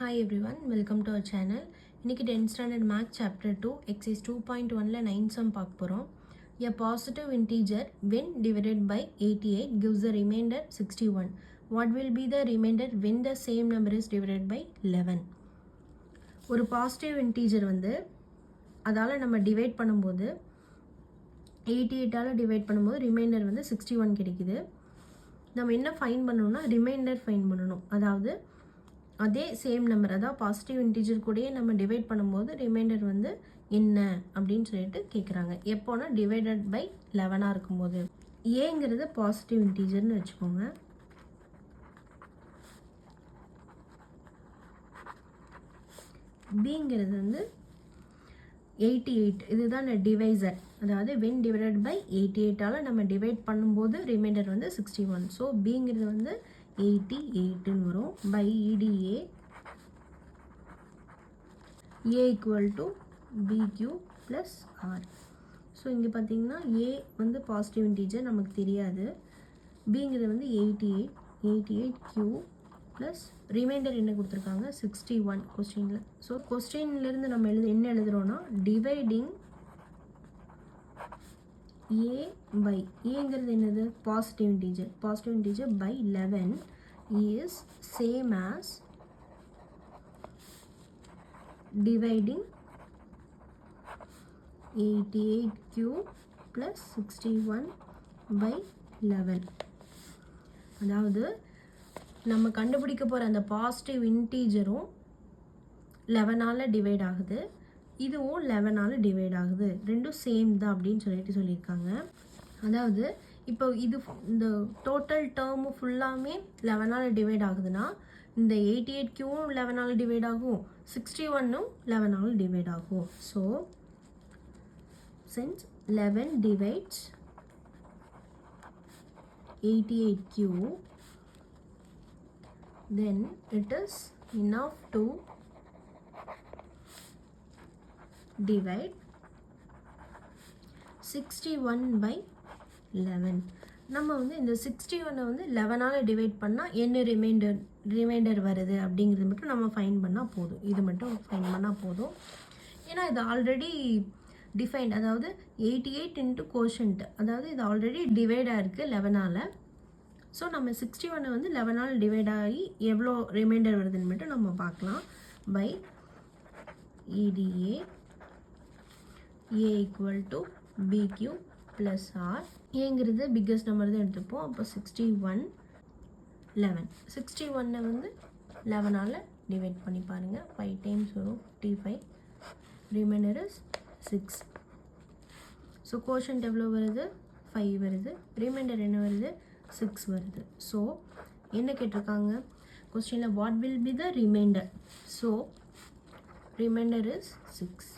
Hi everyone, welcome to our channel. இன்னைக்கு 10th standard math chapter 2 exercise 2.1ல 9 sum பார்க்க போறோம். A positive integer when divided by 88 gives the remainder 61. What will be the remainder when the same number is divided by 11? ஒரு positive integer வந்து அதால நம்ம divide பண்ணும்போது 88ஆல divide பண்ணும்போது reminder வந்து 61 கிடைக்குது. நம்ம என்ன ஃபைண்ட் பண்ணணும்னா ரிமைண்டர் ஃபைண்ட் பண்ணணும். அதாவது அதே சேம் நம்பர் அதாவது பாசிட்டிவ் இன்டீஜர் கூடயே நம்ம டிவைட் பண்ணும்போது ரிமைண்டர் வந்து என்ன அப்படின்னு சொல்லிட்டு கேட்குறாங்க. எப்போனா டிவைடட் பை 11ஆக இருக்கும்போது. ஏங்கிறது பாசிட்டிவ் இன்டீஜர்னு வச்சுக்கோங்க. பிங்கிறது வந்து 88, இதுதான் டிவைசர். அதாவது வென் டிவைடட் பை 88ஆல் நம்ம டிவைட் பண்ணும்போது ரிமைண்டர் வந்து 61. ஸோ பிங்கிறது வந்து 88ன்னு வரும். By EDA A equal to BQ plus R. So இங்கே பார்த்தீங்கன்னா A வந்து பாசிட்டிவ் இன்டீஜர் நமக்கு தெரியாது. பிங்கிறது வந்து 88Q ப்ளஸ் ரிமைண்டர் என்ன கொடுத்துருக்காங்க 61 கொஸ்டினில். ஸோ கொஸ்டின்லேருந்து நம்ம என்ன எழுதுகிறோன்னா டிவைடிங் A by ஏங்கிறது என்னது positive integer by 11 is same as dividing 88Q plus 61 by 11. அதாவது நம்ம கண்டுபிடிக்க போகிற அந்த பாசிட்டிவ் இன்டீஜரும் 11ஆல் டிவைட் ஆகுது, இதுவும் 11ஆல் டிவைட் ஆகுது, ரெண்டும் சேம் தான் அப்படின்னு சொல்லியிருக்காங்க. அதாவது இப்போ இந்த டோட்டல் டேர்மு ஃபுல்லாமே 11ஆல் டிவைட் ஆகுதுன்னா இந்த 88Qவும் 11ஆல் டிவைட் ஆகும், 61ம் 11ஆல் டிவைட் ஆகும். So since 11 divides 88Q, then it is enough to divide 61 by 11. நம்ம வந்து இந்த 61 வந்து 11ஆல் டிவைட் பண்ணால் என்ன ரிமைண்டர் வருது அப்படிங்கிறது மட்டும் நம்ம ஃபைண்ட் பண்ணால் போதும். இது மட்டும் ஃபைண்ட் பண்ணால் போதும். ஏன்னா இது ஆல்ரெடி டிஃபைன்ட், அதாவது 88 இன்ட்டு கோஷன்ட், அதாவது இது ஆல்ரெடி டிவைடாக இருக்குது 11ஆல். ஸோ நம்ம 61 வந்து 11ஆல் டிவைட் ஆகி எவ்வளோ ரிமைண்டர் வருதுன்னு மட்டும் நம்ம பார்க்கலாம். பை EDA A equal to BQ plus R. ஏங்கிறது பிக்கஸ்ட் நம்பர் தான் எடுத்துப்போம். அப்போ 61 11. 61 வந்து 11ஆல் டிவைட் பண்ணி பாருங்கள். 5 டைம்ஸ் வரும் 55. Reminder is 6. ஸோ கோஷன்ட் எவ்வளோ வருது 5 வருது, ரிமைண்டர் என்ன வருது 6 வருது. ஸோ என்ன கேட்டிருக்காங்க கொஸ்டினில் what will be the reminder. So remainder is 6.